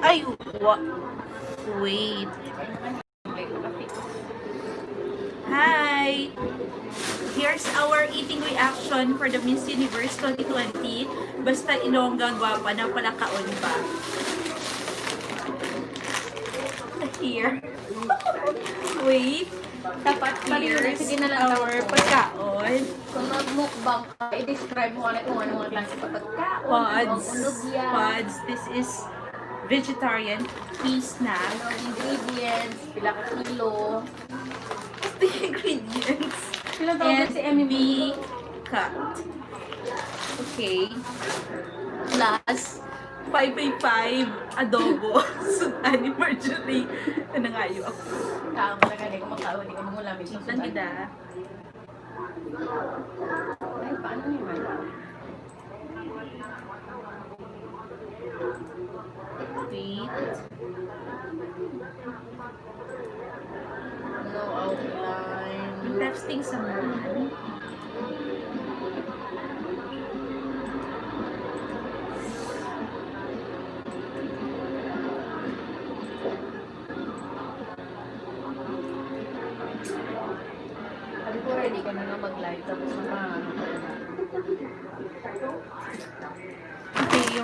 Ay, wait. Hi! Here's our eating reaction for the Miss Universe 2020. Basta Ilongga gwapa na pala kaon pa. Here. Wait. Dapat Here's sige na lang our pagkaon. Kung mag-mukbang ka, i-describe mo kung ano mga klase pa pagkaon, Pods. ang unog yan, Pods. This is vegetarian tea snack. ano ang ingredients, pila ka kilo. The ingredients. Ilang taon And si Emmy be cut. Okay. Plus, 5x5 adobo. Sudan ni Marjorie. Nanangayo ako. Kaon mo na ka, di ko makaon, di ko mangulamig. Lang kita. Ay, paano naman? Wait. No outline. Interesting sa mga. Sabi ko, ready ka na nga mag-live, tapos ano ka na. Okay,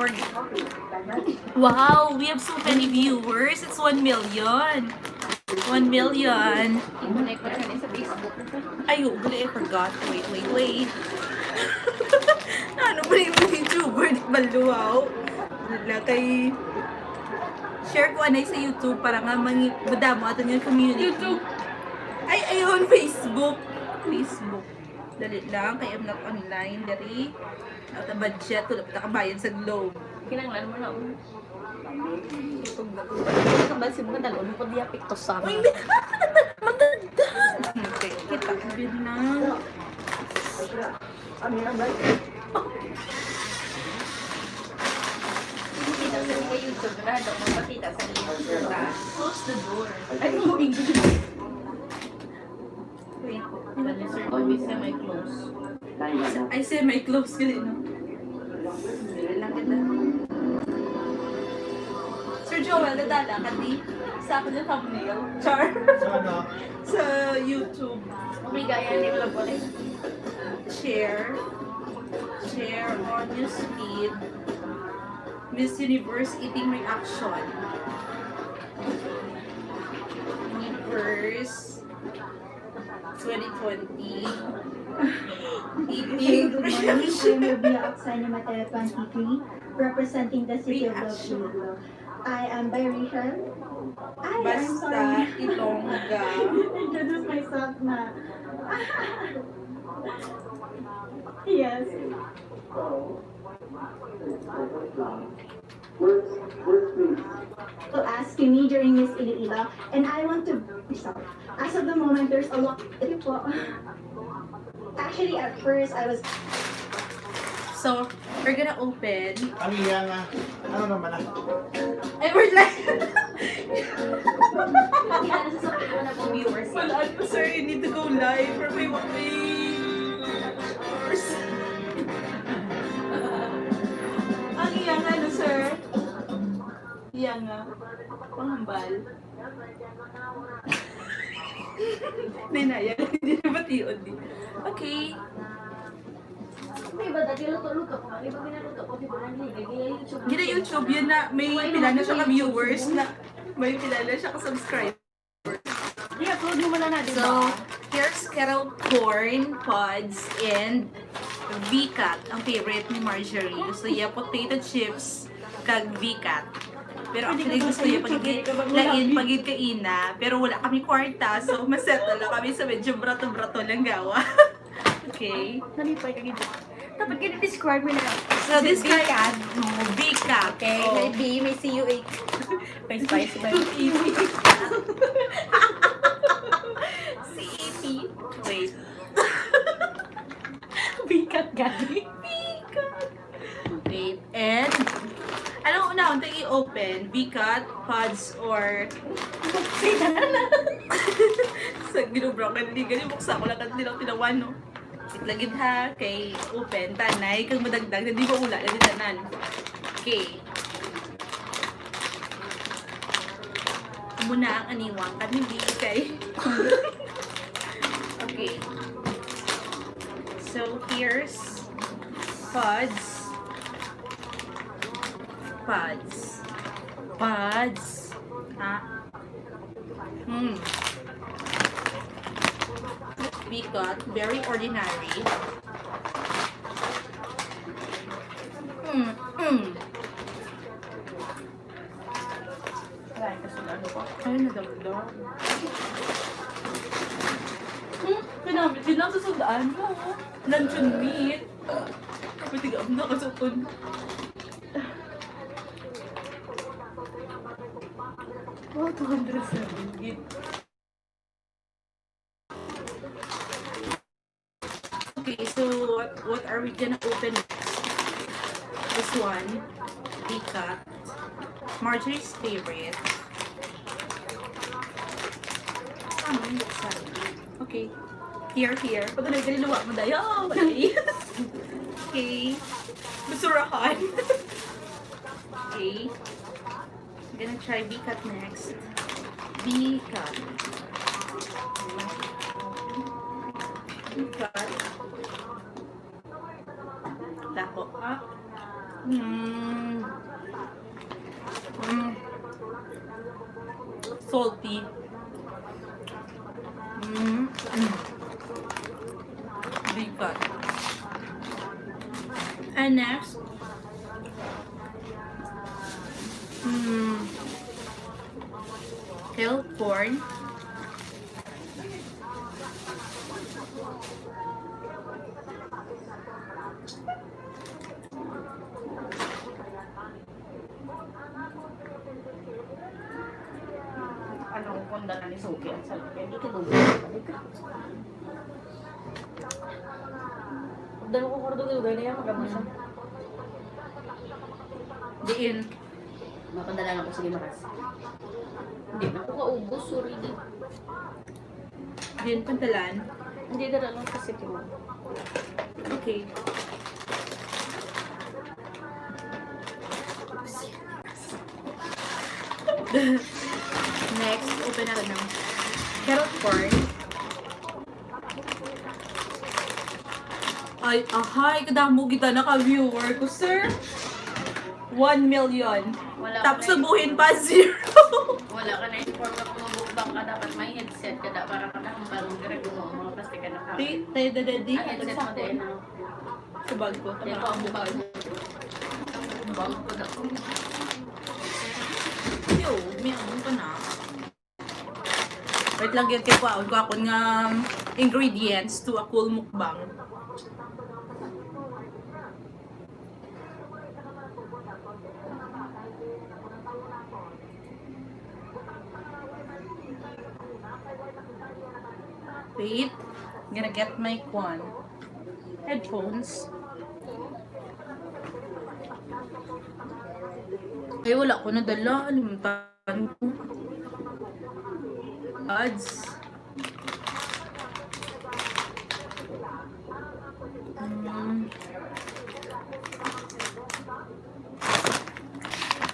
wow, we have so many viewers. It's 1 million. 1 million. I-connect ko na rin sa Facebook. Ay, I forgot. Wait. Ano ba yung YouTuber? Di ba luwaw? Wala kay... Share ko anay sa YouTube para nga madamo ato yung community. YouTube. Ay, ayun, Facebook. Dali lang, kaya I'm not online. Dari. Out of budget, tulad na kabayan sa Globe. Kinanglan mo na. Kabalsin mo na dalon ko diya piktos sa Uy, amin. hindi! Magdagdag! Okay, kita ko din na. Kita sa mga YouTube na daw mapakita sa YouTube. Close the door. Ay, mo English. Wait. Sir, always semi-close. I say my close ka din, no? Dali lang kita. Sir Joel, nadala ka di? Sa akin yung thumbnail. Char. Sa YouTube. Okay, gaya, hindi ko lang po rin. Share on your feed. Miss Universe eating reaction. Universe 2020 eating Good morning, reaction. I'm Rubia Oksana Mateo 23, representing the city of Reaction. Love. I am biracial. I'm Basta sorry. Ilongga. Introduce myself na. Yes. To ask me during Miss Iloilo, and I want to sorry. As of the moment, there's a lot. Actually, at first, I was So, we're gonna open. Ano yan ano naman And we're like, Kita na sa sabi ko na po viewers. wala po sir, you need to go live for my viewers. Ang iyang ano sir? Iyang panghambal. Ninaya, hindi na batiyon di. Okay. May ba dati luto-luto ko? Di ba pinaluto ko? Di ba nanliga? Gila YouTube. Gina YouTube, yun na, may pilala siya ka-viewers na, may pilala siya ka-subscribe. Yeah, upload mo na natin. So, here's kettle corn pods and VCAT, ang favorite ni Marjorie. Gusto niya potato chips kag VCAT. Pero actually gusto niya lain pagid kaina, pero wala kami kwarta, so masettle lang kami sa medyo brato-brato lang gawa. Okay. Nalipay ka gito. Dapat describe mo na lang. So this VCAT, VCAT. Okay, Oh. may B, may CUH. May spicy ba? CET. Wait. Bigat gani. Wait. And anong una kung i-open? VCAT, pods, or sa ginubroken di gani buksa ko lang at nilang tinawan, no? Itlagid ha, kay open, tanay, kang madagdag, hindi ba ula, na tanan. Okay. muna ang aniwang kami di kay. Okay. So, here's pods. Pods. Pods. Ha? We got very ordinary. Ay, nadagdag. Pinamit din lang sa sundaan mo. Luncheon meat. Matigam na kasukon. Wow, 207 Okay, so what are we gonna open next? This one, Vika, Marjorie's favorite. Okay, here. Pag nagaliluwa mo dayo, okay, basurahan. Okay, I'm gonna try Vika next. Vika. Dako. Salty. Vika. And next, kale corn. Anong kunda na ni Suki ang salaki? Hindi ka dugo. Balik ka. Dalo ko kordo-dugay na yan, magamusan. Diin. Mapandala na ko sa limaras. Hindi na ako kaubos, sorry di. Diin pantalan. Hindi na lang kasi mo. Okay. Next, open natin ng carrot corn. Ay, ahay, kadamo kita naka-viewer ko, sir. 1 million. Wala Tapos ka na- subuhin pa, 0. Wala ka na inform na pumubukbang ka dapat may headset ka da para ka na balong direct mo mga plastic ka na ka. Tayo dadadi. Ang headset mo din na. Sa bag ko. Hindi ko ang bukal mo. Bang ko na. Yo, may amon pa na. Wait lang yun kayo ko ako nga ingredients to a cool mukbang. Wait, I'm gonna get my headphones. Ay, wala ko nadala. Alimutan ko. Ads.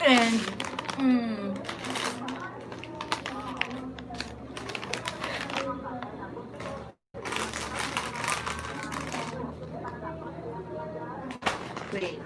And, wait.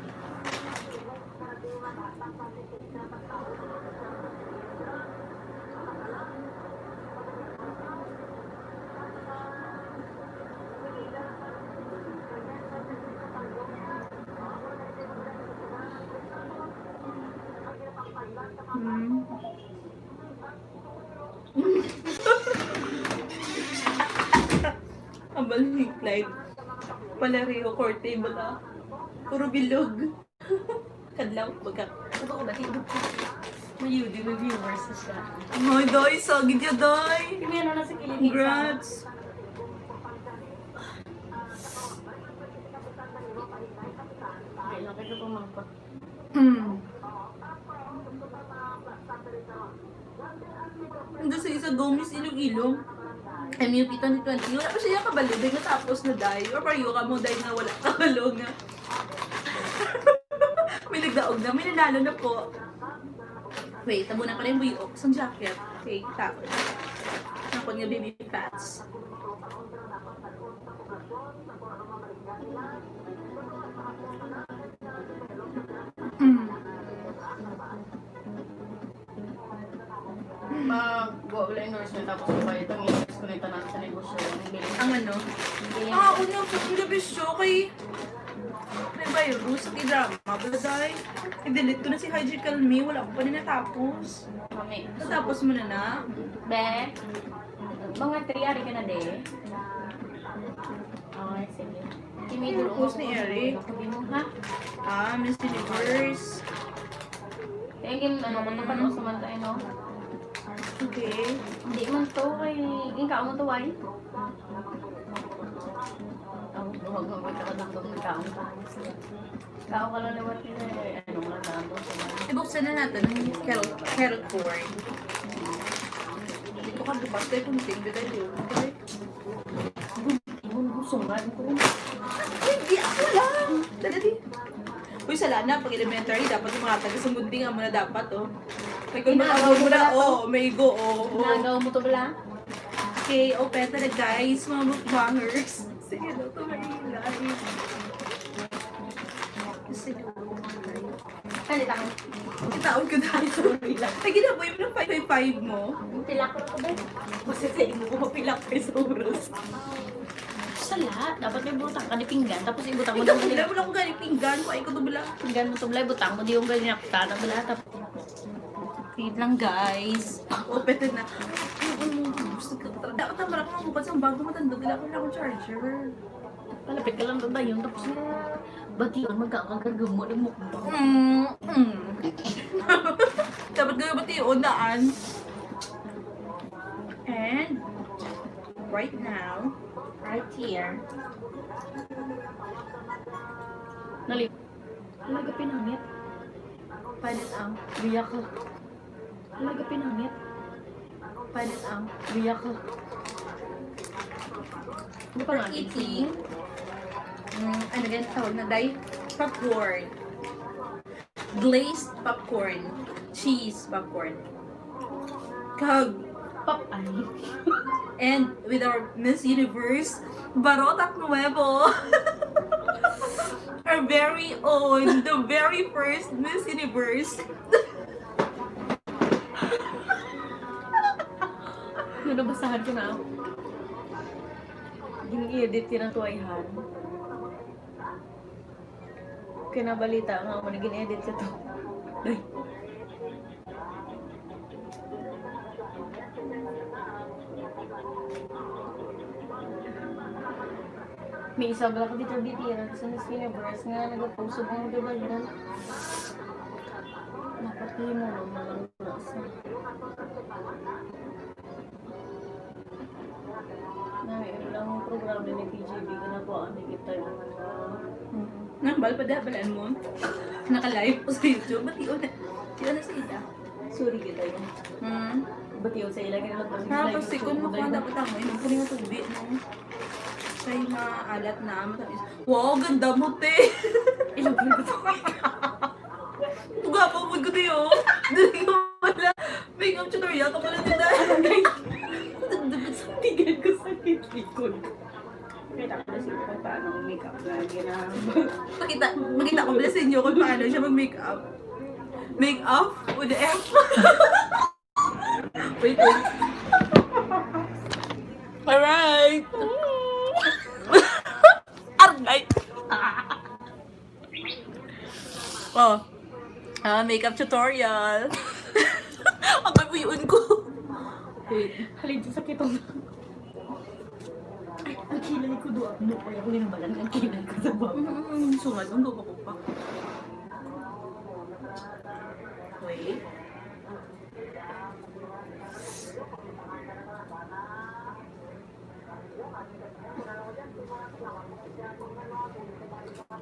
Ang balik like Palareho Corte bala. Puro bilog. Kadlaw baga. Ito ko dati. May UD reviewers na siya. Ay, day, sagid ya, day. Hindi ano na sa kilid. Congrats. Okay, lapit na pumangkot. Hindi sa isa Gomez Iloilo. MUP 2020. Wala pa siya kabalo. Dahil natapos na day. Or pareho ka mo dahil na wala kabalo nga. May nagdaog na. May nanalo na po. Wait, tabo na pala yung buyok sa jacket. Okay, tapos. Nakon nga baby fats. Mm. Mag-go wala endorsement tapos pa itong i-invest ko nito natin sa negosyo. Ang ano? Ako na po yung bisyo kay... May virus, kay drama. Baday, i-delete ko na si Hygical Me. Wala ko pa rin natapos. Mami. Natapos mo na na. Be, mga 3 ari ka na de. Okay, sige. Kimi dulo Post ni Eric. Sabi mo, ha? Ah, Miss Universe. Tingin, ano ko to pa no, sumantay no? Okay. Hindi man to, kay ikaw mo to, ay? Ang duhag-hagod ka dugtong ikaw. Ikaw ka lang naman ano mo lang na doon. Ibuksan na natin yung carrot corn. Dito ka bukas tayo kung tingin tayo. Okay? Sungan ko. Hindi, ako lang. Dali. Uy, sala pag elementary, dapat yung mga taga-sumunding nga muna dapat, oh. May kung Ginagawa mo muna, na to? oh, may go, oh. Nagawa mo to bala? Okay, open na guys, mga mukbangers. Sige na, ito maingay. Sige. Kali lang. Itaon ko dahil sa pilak. Ay, ginaboy mo ng 555 mo. Pilak ko ba? Kasi sa inyo ko mapilak kay Soros. Sala, dapat may butang ka ni pinggan, tapos ibutang mo Ikaw, lang wala mo lang kung galing pinggan ko. Ay, ikaw to bala. pinggan mo to bala, butang mo di yung ganyan nakita na bala, tapos Wait lang guys. Open na. Gusto ko. Dapat tama ako magbukas ang bago matandog. Wala ko na akong charger. palapit ka lang doon ba yun, tapos bati yun, magkakagagam mo ng mukbang. Dapat gawin ba tayo daan? And right now, right here, Nalip. Talaga pinangit. panit ang, Biyak ka. Talaga pinangit. panit ang, Biyak ka. Ano pa we're natin? eating, ano ganyan tawag na, day? Popcorn. Glazed popcorn. Cheese popcorn. Kag. Pop ay. And with our Miss Universe, Barotac Nuevo. Our very own, the very first Miss Universe. Nabasahan ko na. Gini-edit yun ang tuwayhan. Kinabalita nga ako na gini-edit ka to. Ay. May isa ba ako dito bitira sa Miss Universe nga nag-post mo diba yan? Napati mo naman nasa. May ilang programa ni PGB ginagawa ni kita yung Nambal pa dabalan mo. Naka-live po sa YouTube. Ba't yun na sa ida? sorry kita yun. Ba't yun sa ilang ilang Tapos sikon mo pa dapat ako. Yung puling na tubig, no? Kaya maalat na matamis. Wow, ganda mo, te! Ilang ko to. Tuga pa po ko tayo. Dali ko pala. Makeup tutorial ka pala nila. Dagdagan sa tigil ko sa likod. Kaya ako na siguro kung paano makeup na ginagawa. Makita ko pala sa inyo kung paano siya mag-makeup. Make-up with the F. Wait. Alright. Argay. Oh. Makeup tutorial. Ang kapuyuan ko. Wait. Halin sa sakit ako. Ay, ang kilay ko doon. Ano ko yung linambalan ang kilay ko sa baba. Sunod, ang dugo ko pa. Wait.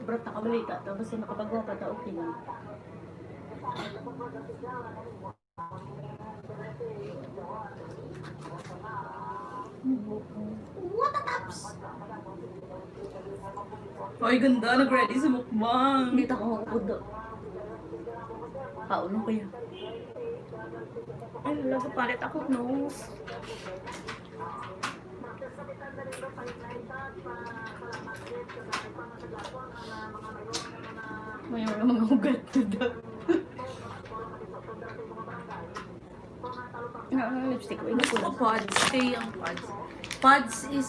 Brat nakabalita. Tapos yung nakapagawa pa ta, okay lang. What a taps! Ay, ganda. Nag-ready sa mukbang. Hindi ako makupudo. Pauno ko yan. Ay, wala sa palit ako nose. May mga ugat na daw. Ang lipstick ko, Gusto ko pods. Stay ang pods. Pods is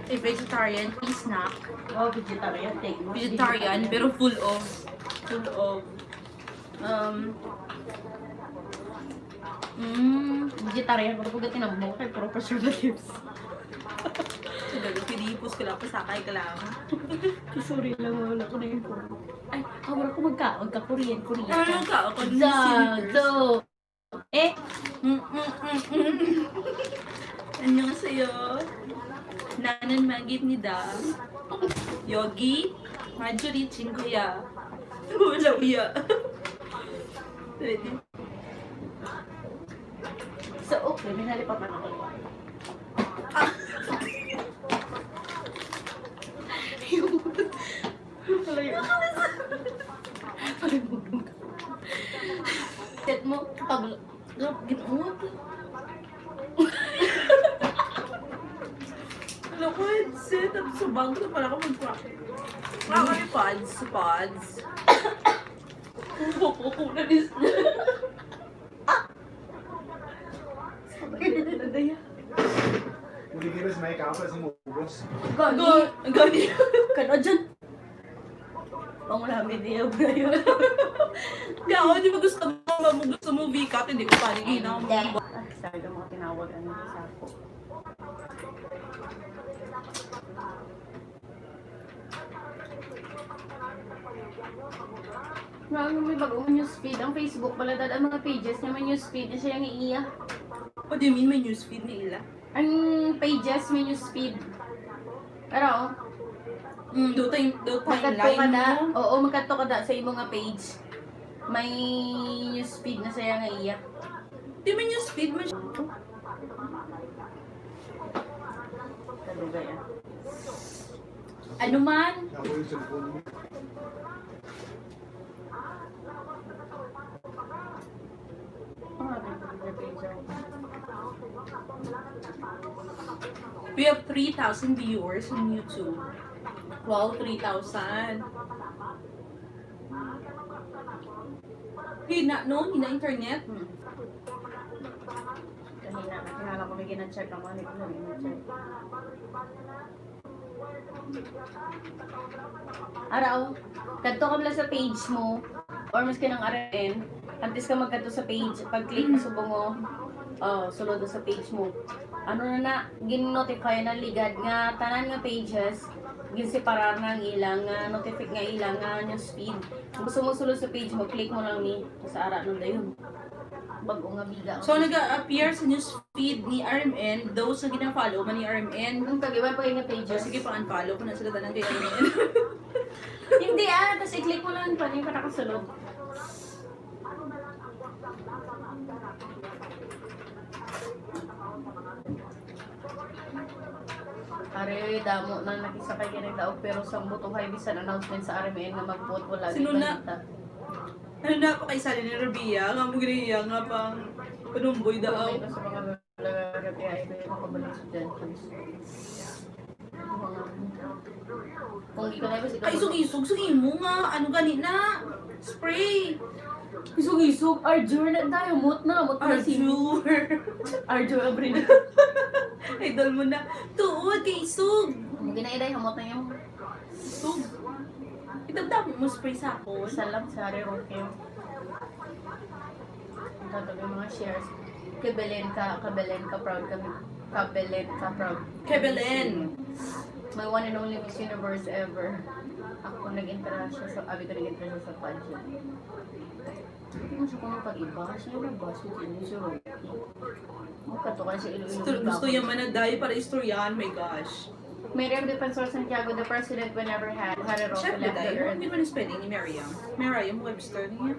a vegetarian snack. Oh, vegetarian. Take mo. Vegetarian, pero full of Vegetarian. Pero pag tinambok kay puro preservatives. Galo, pinipos ko lang, pasakay ka lang. Sorry lang, wala ko na yung phone. Ay, wala ko magkaon ka. Korean. Ano ka? Ako din So, eh, 안녕하세요. 나는 마깃니다. 여기 마주리 친구야. wala uya. Ready? so okay, may nalipat na ako. Set mo, pablo. Ginood. Ano ko headset? At sa bag ko pala ako mag-practice. Ako ni pods. Kukukunan is Hindi kita sa may kapal sa mubos. Gani. Kano dyan? Ang namin niya ba yun? Gao, di ba gusto mo V-cut? Hindi ko paniginaw mo. Sorry, yung mga tinawag ano sa ako. Marami may bagong newsfeed. Ang Facebook pala dad ang mga pages niya may newsfeed na siya yung iiya. What do you mean may newsfeed ni Ila? Ang pages may newsfeed. Pero, Do magkadto ka timeline da. mo? Oo, magkadto ka da sa imong nga page. May newsfeed na siya nga iya. Di may newsfeed mo siya. Kalugay ah. Ano man? Ako yung cellphone mo. We have 3,000 viewers on YouTube. Wow, 3,000. Hina, no? Hina internet? Kanina, kinala ko may gina-check ang mga nito na gina-check. Araw, kadto ka lang sa page mo, or mas kinang RN, antes ka magkadto sa page, pag-click na subong mo, sulod sa page mo. Ano na gin-notify na ligad nga tanan nga pages, gin-separar na ang ilang notify nga ilang newsfeed. Kung gusto mo sulod sa page mo, click mo lang ni sa ara nung dayon. Bago nga biga. So, nag-appear sa newsfeed ni RMN, those na gina-follow man ni RMN. Ang pag-iwan pa yung So, pages. sige, pang-unfollow ko na sila tanan kay RMN. Hindi tapos i-click mo lang pa yung nakasulog. Are, damo na nakisakay kinagdaog pero sa butuhay bisan announcement sa RMN nga mag-vote wala Sino di na? balita. Ano na pa kay Sally ni Rabia? Nga mo giniya nga pang panumboy daw. May pa sa mga gabi ay may makabalik sa dyan. Kung di ka na ba Ay, isog-isog. Sugin mo nga. Ano gani na? Spray. Isog-isog, Arjur na tayo, mut na si Arjur. Arjur Abril. Idol mo na. Tuod kay isog. Hindi na iday, hamot na yung Isog. Itagdami mo spray sa ako. salam sa Harry Roque. Ang tatawag yung mga shares. Kabelen ka, proud kami. Kabelen ka, proud. Kebelen. My one and only Miss Universe ever. Ako nag-intera siya sa, abi ko nag-intera siya sa pageant. Hindi mo siya kung pag-iba, siya nag-boss with you, Miss Roque. Magkatukan siya Iloilo. Gusto yung managday para istoryahan. My gosh. Mayor of Defensor Santiago, the president whenever had Harry Roque Siyempre left the dahil. earth. Hindi pa na-spelling ni Miriam. Miriam Webster niya.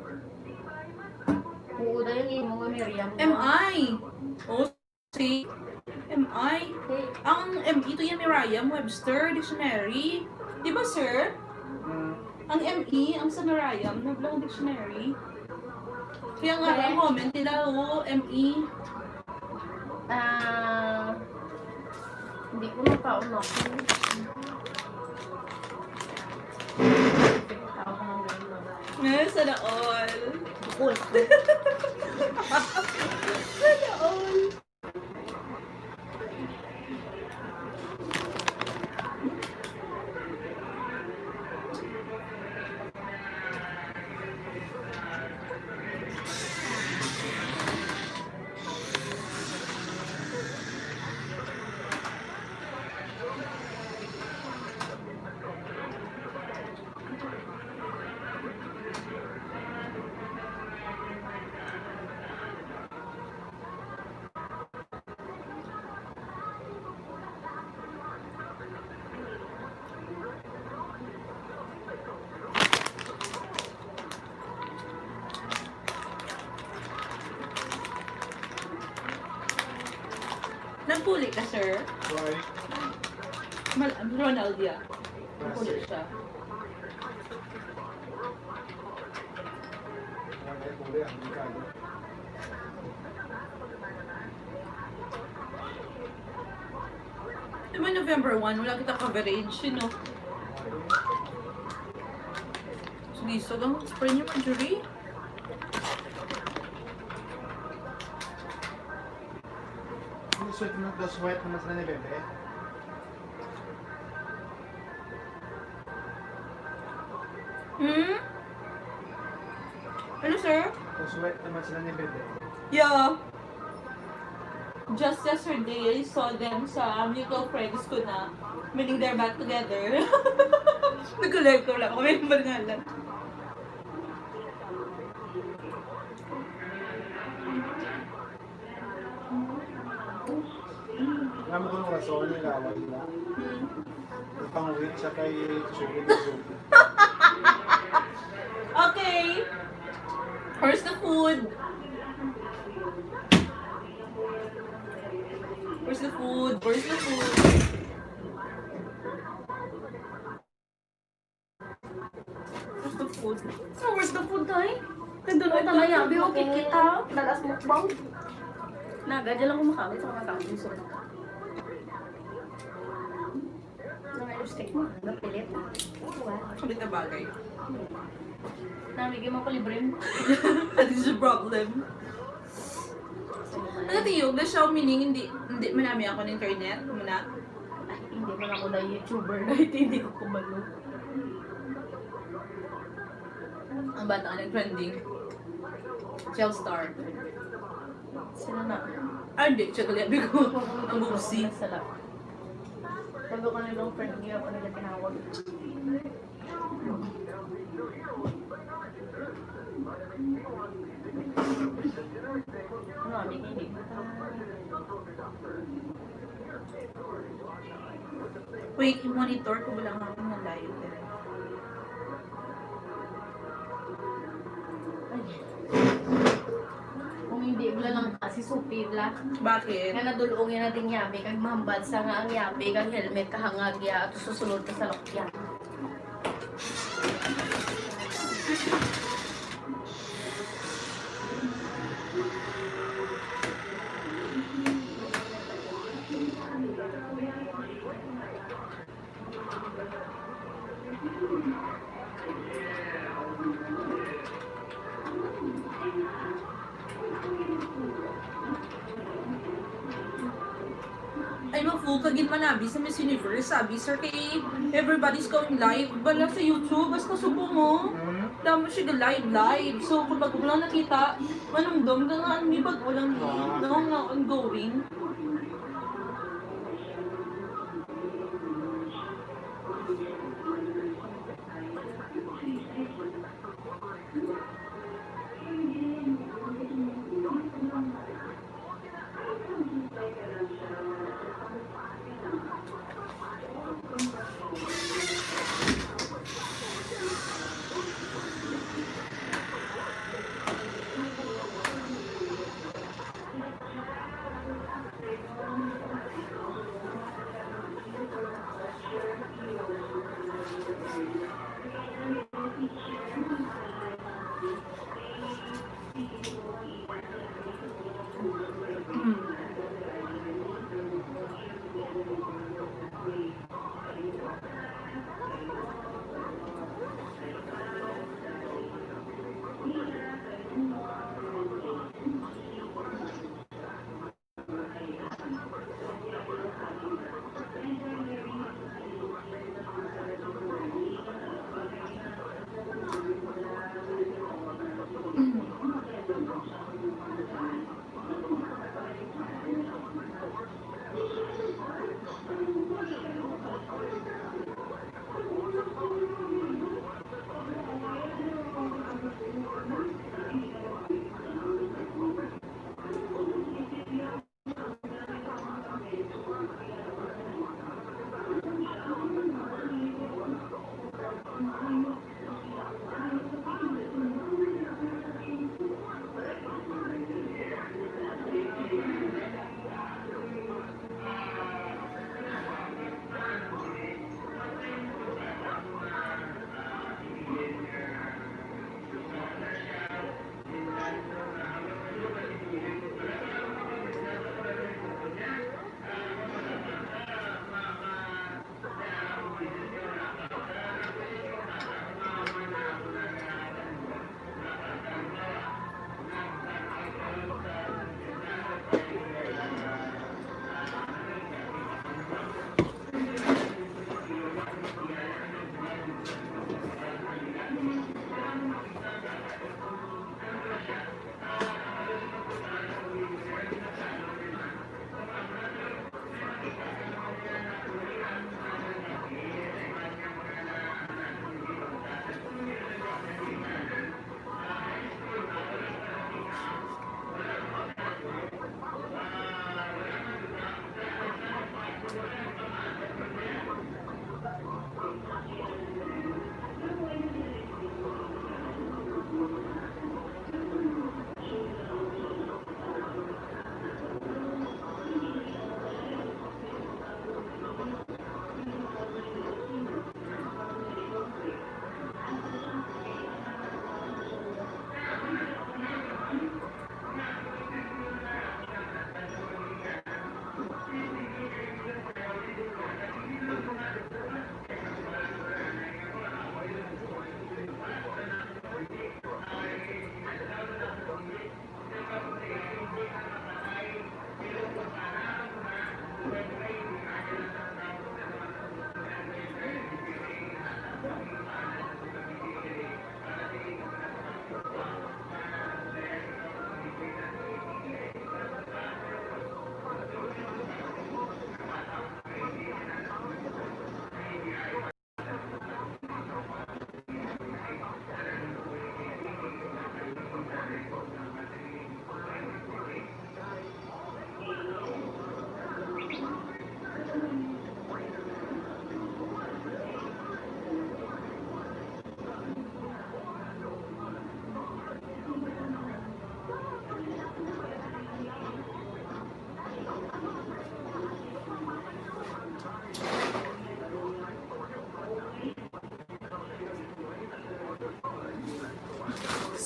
Oo, dahil yung mga Miriam. M.I. Oh, see? M.I. Hey, Ang M.E. ito yung Miriam Webster Dictionary. Di ba, sir? Ang M.E. ang sa Miriam Webster Dictionary. Kaya nga, ang comment nila, ME. Hindi ko nakaunok. Sana all. Cool. Sana all. Napuli ka, sir? Why? Ronald, yeah. Napuli siya. Why puli ang Ricardo? Diba November 1, wala kita coverage, you know? Sugisog ang spray niyo, Marjorie? Yung sweat naman sila ni Bebe. Hmm? Ano, sir? Yung sweat naman sila ni Bebe. Yeah. Just yesterday, I saw them sa mutual friends ko na, meaning they're back together. Nag-live ko lang, may bangalan. Alam mo kung rason yung laway nila. Yung pang-wait siya kay Sugar na Sugar. Okay. Where's the food? Where's the food? Where's the food? Where's the food? Oh, where's the food, tay? Nandun ako talayabi, okay kita. Dalas mukbang. Naga, dyan lang kumakamit sa mga kapuso. Nang lipstick mo, napilit. Kulit na bagay. Namigay mo ko libre mo. That is the problem. Ano tiyog na siya meaning hindi manami ako ng internet. Muna. Ay, hindi man ako na YouTuber na hindi ko kumalo. Ang bata ka nag-trending. Shellstar. Sila na. Ah, hindi. Siya kaliabi ko. Ang bubsi. Nasala. Sabi ko na yung friend niya ako nila tinawag. Ano, hindi. Wait, i-monitor ko ba lang ako ng live? Kung hindi bla lang kasi supi bla. Bakit? Nga nadulungin natin yabi kag mahambal sa nga ang yabi kag helmet kahangag ya at susunod ka sa lokya. Ay, ma-full kagin manabi sa Miss Universe. Sabi, sir, kay everybody's going live. Bala sa YouTube, basta subo mo. Damo siya live. So, kung bago lang nakita, manumdum ka nga, may bago lang nga ongoing.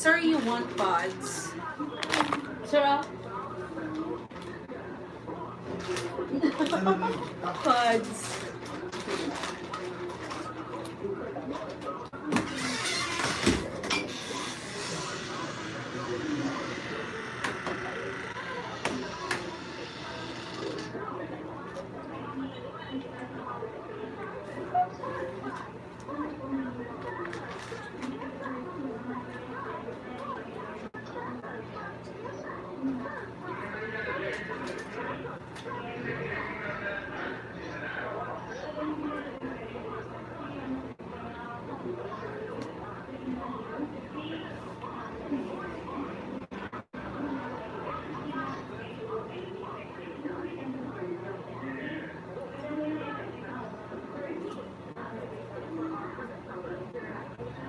Sir, you want pods? Sir, ah? Pods.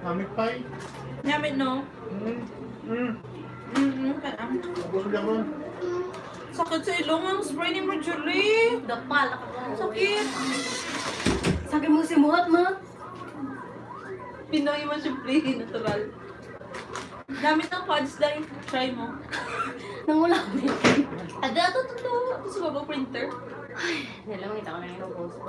Namit pa eh. Namin, no? Gusto niya ron. Sakit sa ilong ang spray ni Marjorie. Dapal ako. Sakit. Sakit mo si Muhat, ma. Pinoy mo siya free, natural. Gamit ng pods dahil. Try mo. Nangulang. Ada, ito. Ito sa baba printer. Hindi lang, kita ko na yung post ko.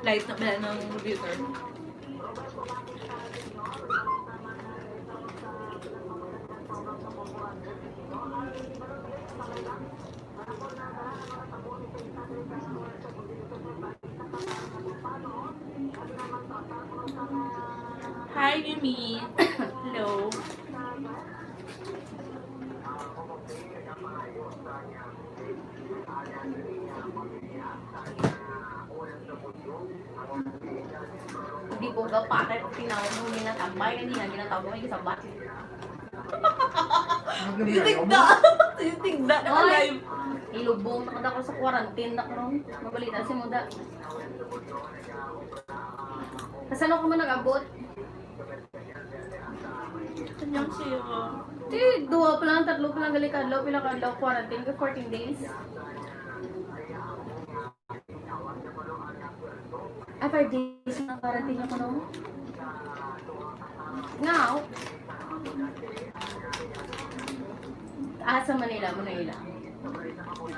Light na pala ng computer. Hi, Yumi. Hello. Hindi po ka pakit. Tinawag mo minatambay. Hindi na ginatawag mo yung sabat. Tigda! Tigda na Oy! live. Ilubong na ako sa quarantine na karon. Mabalita si Muda. Kasano ko mo nag-abot? Kanyang siya. Dua pa lang, tatlo pa lang galikadlaw, pila kadlaw quarantine ka 14 days. Ay, 5 days na quarantine ako no? Ngaw. Sa Manila,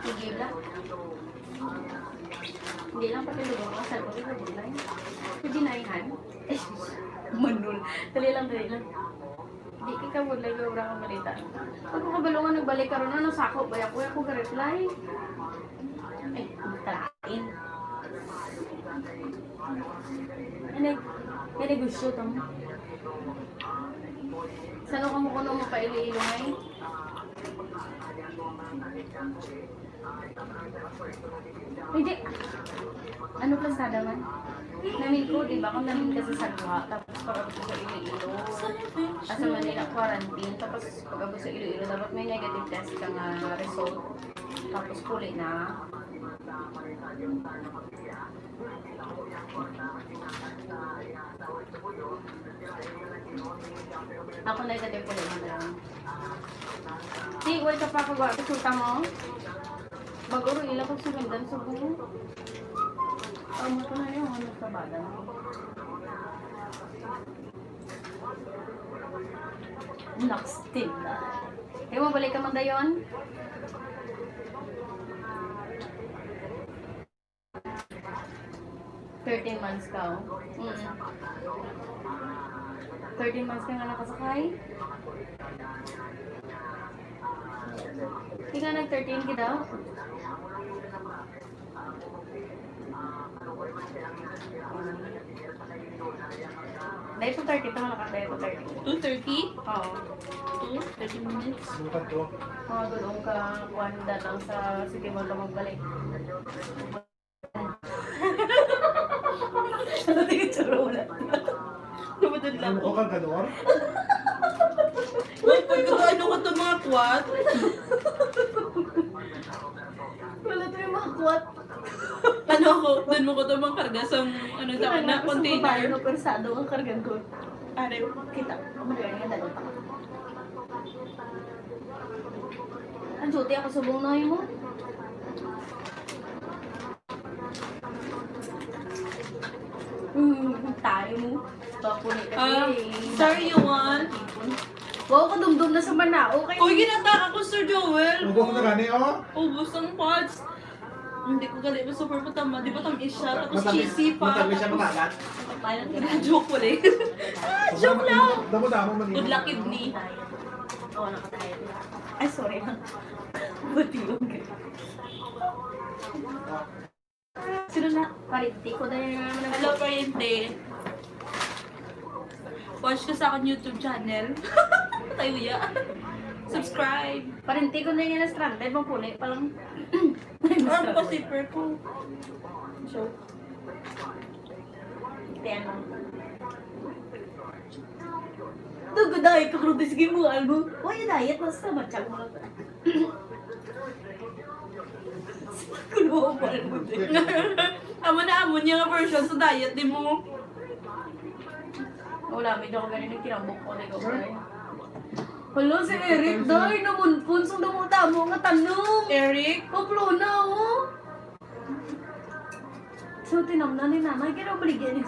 Sige lang. Hindi lang pati lugaw ko, saan ko rin nabulay. Hindi naihan. Manul. Dali lang. Di ka bulay ko wala kang balita. Pag makabalungan nagbalik ka ron, ano sako ba ako ka-reply? Ay, talain. May negosyo to mo. Saan ka mo kuno mo pa ili-ilungay? Hindi. Ano plastada man? Namin ko, di ba? Kung namin ka sa Salwa, tapos pag-abot sa Iloilo, sa Manila quarantine, tapos pag-abot sa Iloilo, dapat may negative test ka nga result. Tapos puli na. Ako negative puli na lang. Di, wala ka pa ako ba? Kusuta mo? Baguro ilang kong sumundan sa buho. Mo ko na yung ano sa bada. Nakastin na. Kaya mo balik ka man dayon? $13 months ka, oh. 13 months ka nga nakasakay? Hindi nga nag-13 ka daw? Dahil po 30 pa nakakaya po 30. 2:30? Oo. 30 minutes. Bukan to. Mga gulong ka, wanda lang sa City Mall ka magbalik. Ano tingin sa rola? Lumatod lang Ano ko ko. kang ganor? Uy, pagkakaano ko ito mga kwat. Wala to yung mga kwat. Ano ako, doon mo ko ito mga karga sa ano tawag na container. Ano persado ang kargan ko. Araw. Kita, magaling nga dalawa pa. Ang suti ako subong na mo. Tayo mo. Papunit kasi. Sir, you want? Wow, kadumdum na sa Manao. Uy, ginataka ko, Sir Joel. Huwag mo na gani, oh. Ubus ang pods. Hindi ko gali, super matama. Di ba tamis siya? Tapos Matamis- cheesy pa. matamis siya makagat. Joke ko lang. Joke lang. Damo-damo man Good luck, kidney. Oo, nakatayo. Ay, sorry. Buti yung Sino na? Parinti ko na yung naman Hello, Pariente. Watch ka sa akin YouTube channel. Tayo ya. Subscribe. Parinti ko na yung na-stranded. Mapuli pa lang. Ano pa zipper ko? Joke. Tiyan lang. Dugo dahil ka krutis game mo, albo. Why yung diet? Basta matchang mo lang. Kulo mo, albo. Amo na amo niya nga version sa diet di mo. Wala, medyo ako ganun yung tinambok ko. Hello, si Eric. Dahil naman po. Saan daw mo tamo nga tanong? Eric? Paplo na, oh. So, tinamnan ni nanay. Kaya baligyan niya.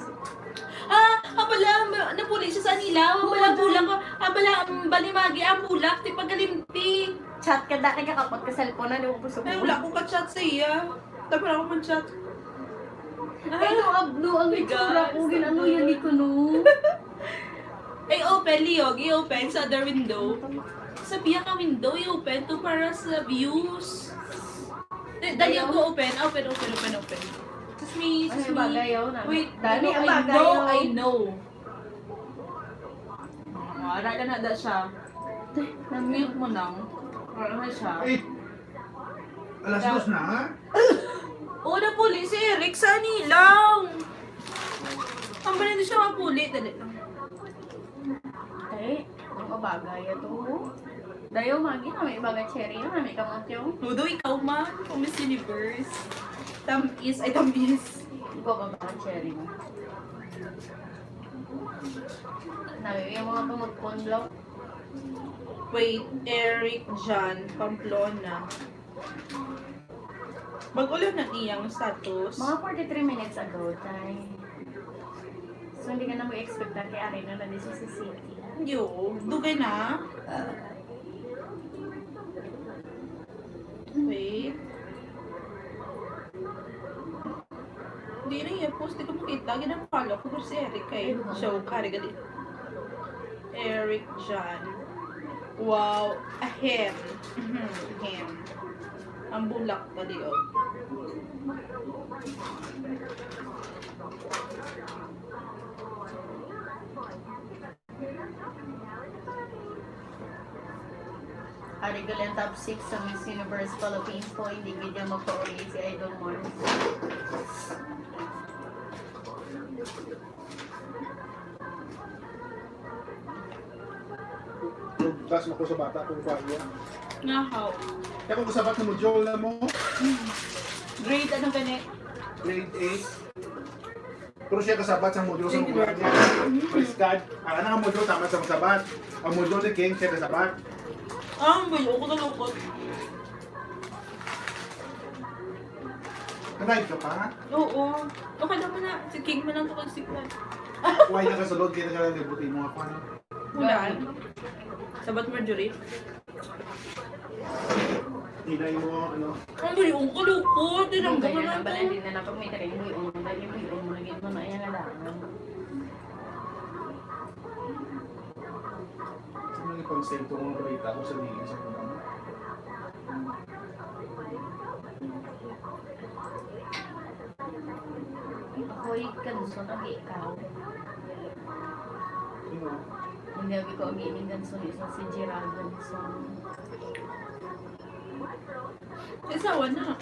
Abala, napuli siya sa nila. Abala, bulang ko. Abala, balimagi, ang bulak. Di pagalimpi. Chat ka dati kakapot ka cellphone na. Di mo puso Ay, wala ko ka-chat sa iya. Tapos wala ko man-chat. Ay, no, abno. Ang my itsura God. ko. Ginano yan ko, no. Ay, open, Liog. I-open sa other window. Sa biya ka window, i-open to para sa views. Dali ako open. Open. Just me. Ay, bagay, oh. Wait, Dali, ang I bagay, know, oh. I know. Wala na da siya. Na-mute mo nang. Wala na siya. Eh, alas dos na, ha? Oo, napuli si Eric sa nilaw. Ang balin siya mapuli. Dali lang. Ay, ang bagay ito. Dayo, magi na may bagay cherry na. May kamot yung. Ludo, ikaw man. Kung Miss Universe. Tamis. Ikaw ba ba cherry mo? Nabi, yung mga tumutpon lang. Wait, Eric John Pamplona. Mag-ulo na iyang status. Mga 43 minutes ago, tay. So, hindi ka na mag-expect na kay Arena na dito sa city. Yo, dugay na. Wait. Hindi na iya post. Di ko makita. Ginapalo ko si Eric kay show. Kari gali. Eric John. Wow. A hem. Hem. Ang bulak pa di oh. Arigal ang top 6 sa Miss Universe Philippines po. Hindi video magpa-uli si Idol Mars. Tapos mo ko sa bata kung kaya. Ngahaw. Kaya kung kasabat na mo, Joel na mo, Grade ano gani? grade 8. Pero siya kasabat sa module sa mga niya. Praise God. Ang anang module tama sa kasabat. Ang module ni King siya kasabat. Ah, bayo ko nalukot. Nag-live ka pa? Oo. Okay naman na. Si King mo lang ito kagsiklan. Huwag na kasulod, kaya na libutin mo ako. Ano? Ulan. Sabat Marjorie. Hinay mo, ano. Ang bayo ko lukot. Tinang ko Ganyan na ang ito. balandin na napag may tarin mo yung dahil yung mo naging mo na yan alangan. Ano yung pang-save ko mga balita ko sa liin sa mga. Ako'y kanson ang ikaw. Sino? Hindi ko ang ining kanson isa si Gerald Ganson. Isawa na.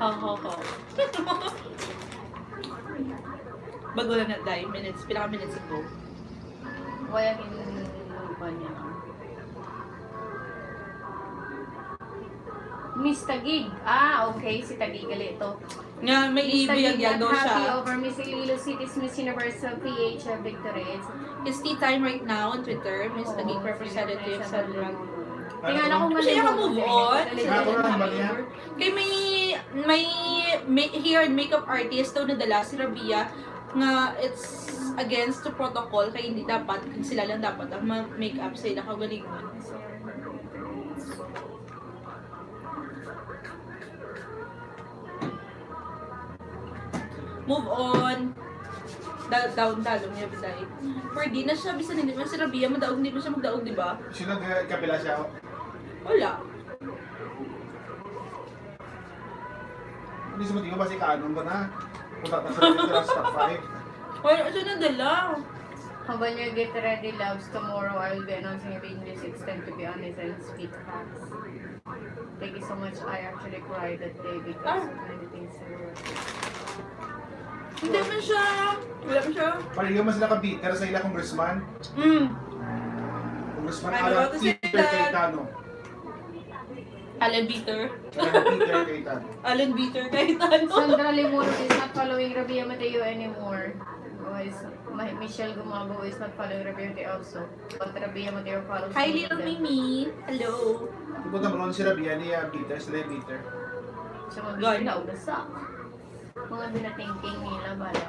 Ha. Bago na na 10 minutes. Pila ka minutes ago. Wala kinulupan niya. Miss Tagig. Ah, okay. Si Tagig gali ito. Nga, may Miss Tagig ibiyag daw happy siya. over Miss Iloilo City's Miss Universe PH victory. It's tea time right now on Twitter. Miss Tagig representative sa drag. Tingnan ako Kasi siya move on. Ako na ba niya? Kay may hair and makeup artist daw nadala si Rabia nga it's against the protocol kaya hindi dapat sila lang dapat ang makeup sila kagalingon. Move on. Down niya bisay. Pero di na siya bisan hindi man si Rabia madaog hindi man siya magdaog, di ba? Sino kapila siya? Wala. Hindi sa matigo ba si Kanon ba na? Punta na sa top 5. Wala siya nadala. When you get ready, loves, tomorrow I will be announcing if English it's time to be honest and speak facts. Thank you so much. I actually cried that day because of many things I wrote. Hindi man siya. Wala man siya. Paligaw man sila ka-bitter sa ila congressman. Congressman Ano Alan ba to Peter sila? Cayetano. Alan Beater. Alan Peter Cayetano. Alan Beater kahit ano. Sandra Limon is not following Rabia Mateo anymore. Guys, Michelle Gumago is not following Rabia Mateo also. But Rabia Mateo follows Hi, both of little them. Mimi. Hello. Pupunta mo lang si Rabia ni Peter, sila yung Peter. So, mga Gone. binaw na sa mga binatingking nila bala.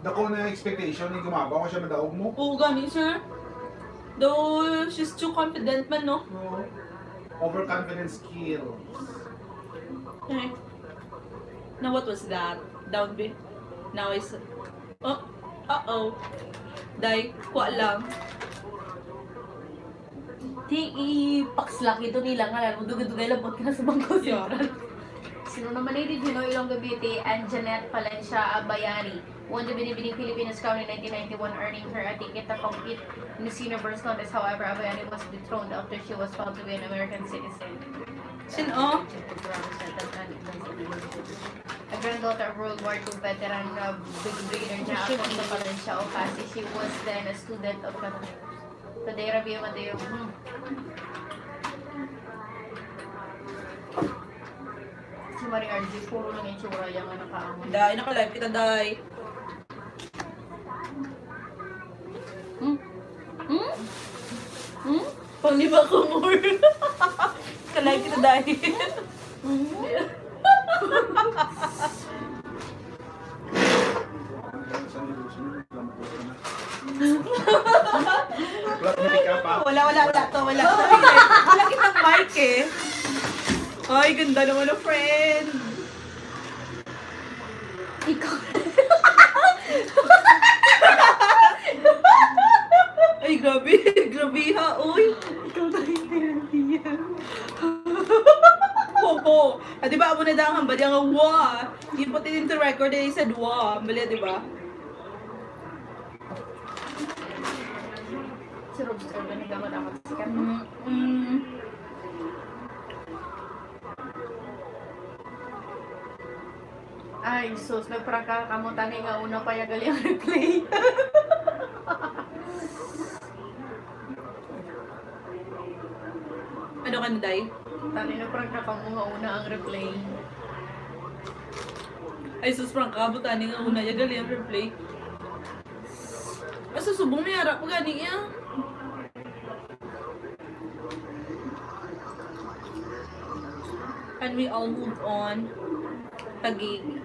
Dako na expectation ni Gumabaw ko siya madaog mo. Oo, gani, sir. Though, she's too confident man, no? No. Overconfidence kills. Okay. Now, what was that? Down B. Now is... Oh, uh-oh. Day, kuha lang. Pakslak ito nila nga lalo dugay-dugay lang ka na sa bangko Yeah. sentral. Sino naman ni Gino Ilonggo Beauty and Janet Palencia Abayani won the Binibining Pilipinas Crown in 1991, earning her a ticket to compete in Miss Universe contest. However, Abayani was dethroned after she was found to be an American citizen. Sino? A granddaughter of World War II veteran Brigadier General Palencia Ocasi. She was then a student of Catholic. Today, Rabia Mateo. Si Maring RG, puro lang yung tsura yung nakaamon. Day, nakalive kita, Day. Pang lima ko more. Kalive kita, Day. Wala to, wala. Wala kitang mic eh. Ay, ganda naman ng friend. Ikaw. Ay, grabe. Grabe ha, uy. Ikaw na hindi yan. Oo. Ah, di ba, amo na daw ang hambali ang wa. Yung pati din to record eh, said wa. Hambali, di ba? Si Robster na nagkamadamag sikat. Ay, sus, nagprangka ka mo tani nga una pa yung galing replay. Ano ka na, Day? Tani nagprangka ka mo nga una ang replay. Ay, sus, prang kabutan nga una. Yagali ang replay. Basta subong may harap ko gani iya. And we all move on. Tagig.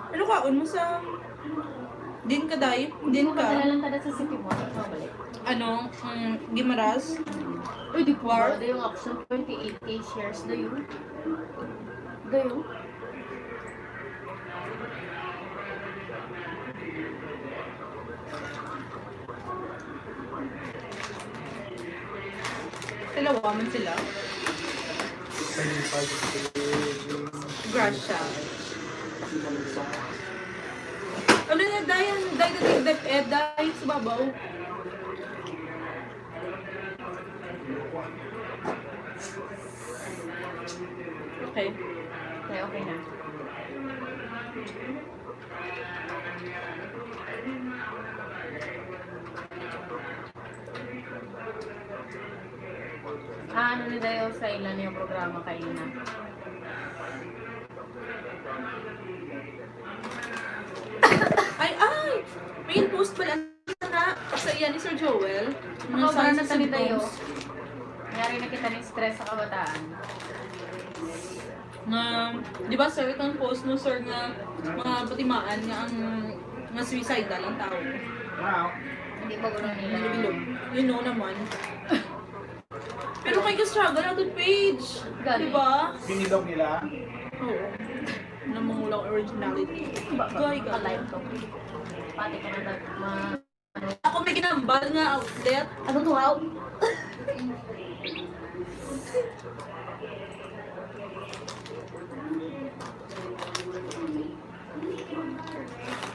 Ano kaon mo sa... Din ka, Day? Din ka? Madala lang kada sa city mo. Mabalik. Ano? Gimaras? Uy, di ko War? ba? Yung option 28k shares na yun. Gayo. Dalawa man sila. Gracia. Ano niya, Dayan? Dayan na Dayan sa babaw. Okay. Okay, okay na. Ano na dayo sa ilan yung programa kay Ina? Ay! May post pala na sa iyan ni Sir Joel. Ako ba na sa tani tayo? symptoms Nangyari na kita ng stress sa kabataan. nga, di ba sir, itong post mo sir nga mga batimaan nga ang nga suicidal ang tao. Wow. Hindi ko gano'n nila. Bilog. You know naman. Pero kayo struggle ang good page. Galing. Di ba? Binilog nila. Oo. Namangulang originality. Gay ka. Alive to. Pati ka na Ako may ginambal nga outlet. Ano to, how?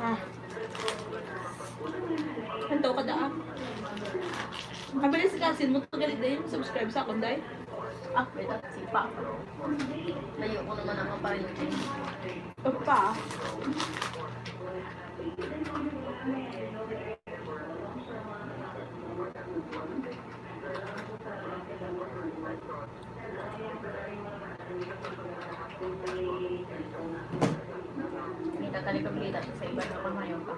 Ah. Kanto ka daan. Kabali si Kasin mo to galit din. Subscribe sa akong day. Ah, wait up, sipa. Layo ko naman ako pa rin. Papa. May tatali ka balita sa iba na kamayon pa.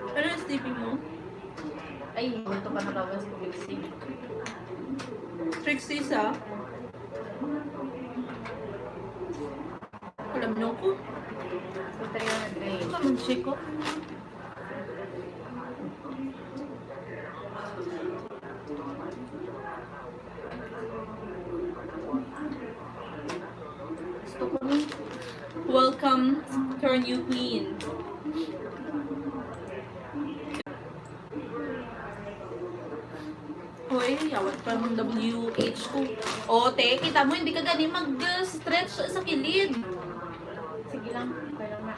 Ano yung sleeping mo? Ay, ito pa natawas ko bigsi. Trixie sa? Alam niyo ko. Gusto rin yung nag-grade. Ito naman check ko. Gusto ko rin. Welcome to our new queen. Hoy, yawat pa ng WH ko. O, te, kita mo, hindi ka gani mag-stretch sa kilid. Sige lang, kaya lang na.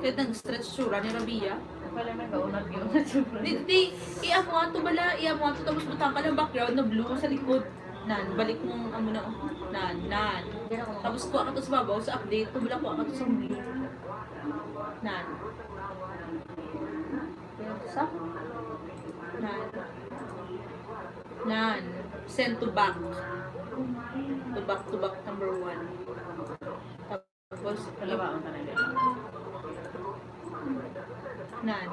Kaya nag-stretch sura ni Rabia. Kaya lang na, gaunat yun na siguro. Hindi, i-amo ato bala, amo ato, tapos butang ka ng background na blue sa likod. Nan, balik mong amo na, nan. Hindi na ako Tapos kuha ka to sa babaw, sa update, tumula kuha ka to sa blue. Nan, sa? nan. Nan, send to back. To back number 1. Tapos, Dalawa ang talaga. nan.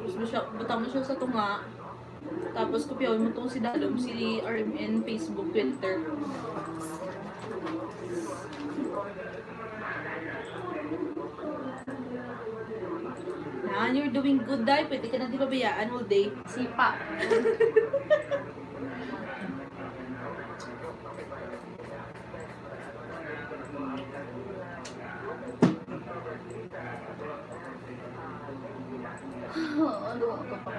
Tapos butang mo siya sa tunga. Tapos kopyawin mo tong si Dalom, si RMN, Facebook, Twitter. Nan, you're doing good, Dai. Pwede ka na di pabayaan all day. Sipa. Ano ako pa?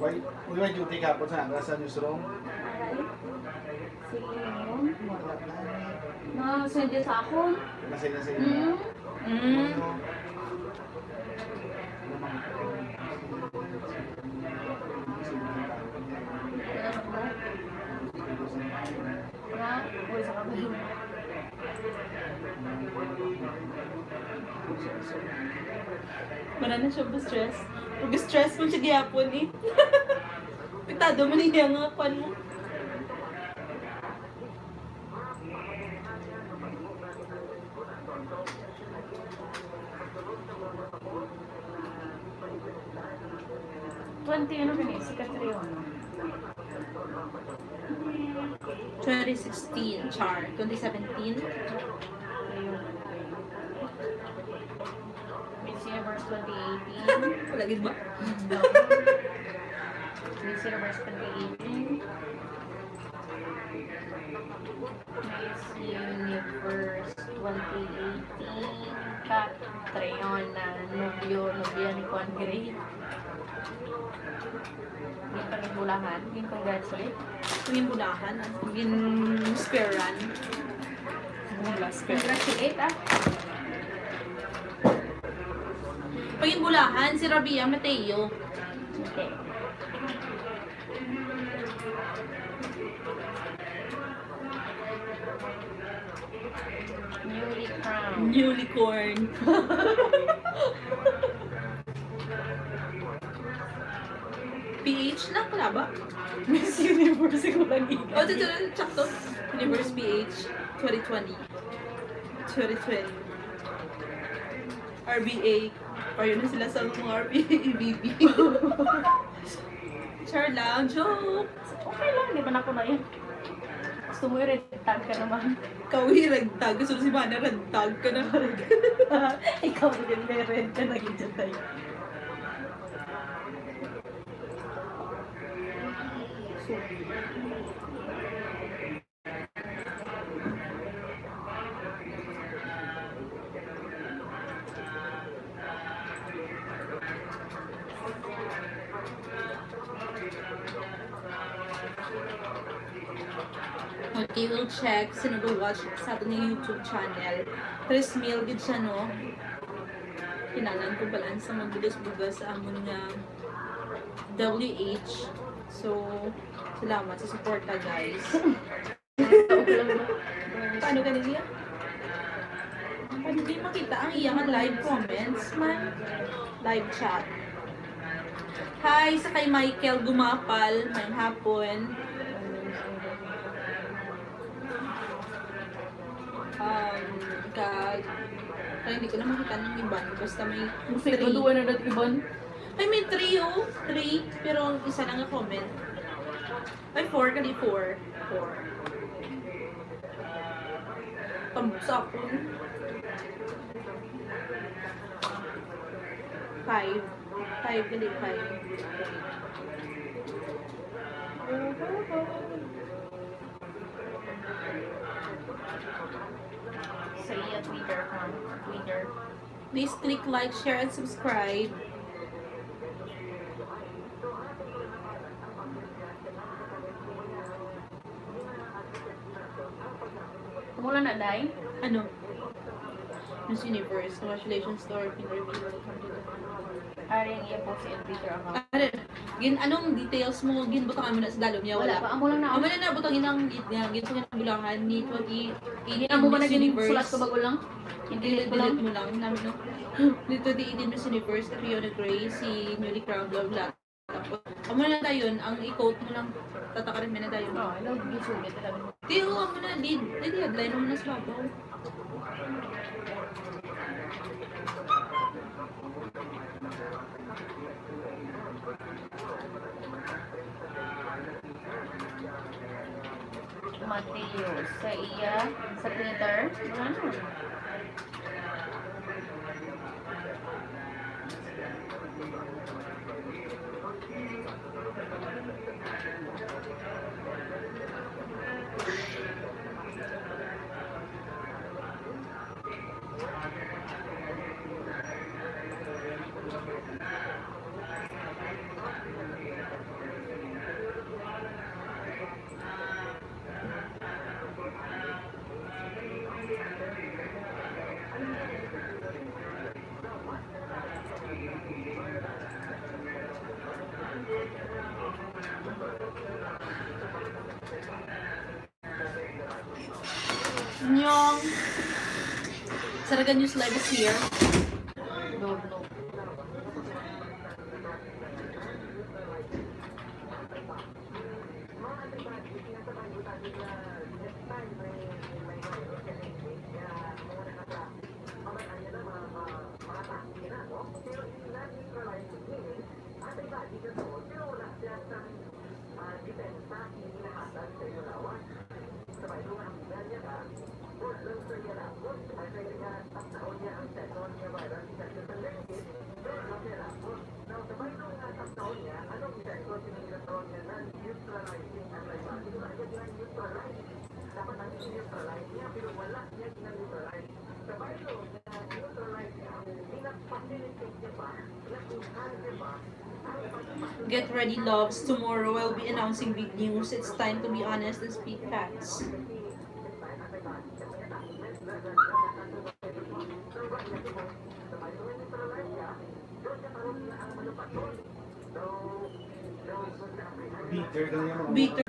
Why? Uli may duty ka po sa nasa newsroom. Sige na. Na-send yun sa akin. Kasi na sa'yo. Hmm? Mm. Na? Uy, sa kabalo. Wala na siya stress. Pag stress mo siya gihapon eh. Pitado mo niya nga kwan mo. Ano ganyan? Si Catriona. 2016, Char. 2017. Miss Universe 2018. Lagi ba? Miss Universe 2018. Miss Universe 2018. Catriona. Nobyo ni Juan Gray. Yung panibulahan. Yung congratulate. Yung bulahan. Yung spare run. Mula spare. Congratulate ah. Pag yung bulahan, si Rabia Mateo. Okay. Unicorn. PH lang, wala ba? Miss Universe ko lang O, dito na, sakto. Universe PH 2020. 2020. RBA. Ayun na sila sa mga RBA, EBB. Char lang, joke. Okay lang, di ba na ako na yun? Gusto mo yung red tag ka naman. Kawi, ragtag. Gusto si Mana, ragtag ka na. Ikaw din may red ka na ganyan tayo. Okay, we'll check. Sino watch sa ating YouTube channel. 3 mil gid siya, no? Kinalan ko balaan sa magbugas-bugas sa amon nga WH. So, salamat sa suporta, guys. Paano ka niya? Paano di makita ang iyang live comments, man? Live chat. Hi sa kay Michael Gumapal. Mayang hapon. Kaya hindi ko na makita ng iban. Basta may Kasi 3. gaduwa na natin iban. Ay, may 3 oh. 3. Pero isa lang ang comment. Ay, 4 kali 4. 4. Tambsak ko. 5. 5 kali 5. Sa iya Twitter account. Twitter. Please click like, share, and subscribe. Kumula na, Day? Ano? Miss Universe. Congratulations to our interview. Welcome to the Ari ang iya po sa Twitter account. Ano? Anong details mo? Ginbutang mo na sa dalom niya? Wala pa. Amo lang na. Amo na na, butangin ang ginbutang ng bulangan ni 2018 Hindi na mo ba Miss naging Universe. sulat ko bago lang? Hindi ko lang. Delete mo lang. Namin no? Ni 2018 Miss Universe, Fiona Gray, si newly crowned love lot. Tapos, amo na tayo yun. Ang i-quote mo lang, tatakarin mo na tayo. Oo, ano yung sulit talaga. Tiyo, amo na, lead. Headline mo na sa babaw. Mateo, sa iya, sa Twitter. Wala na. Nyong! Saragan News Live is here. No. Get ready, loves. Tomorrow I'll be announcing big news. It's time to be honest and speak facts. Bitter ka niya mga Bitter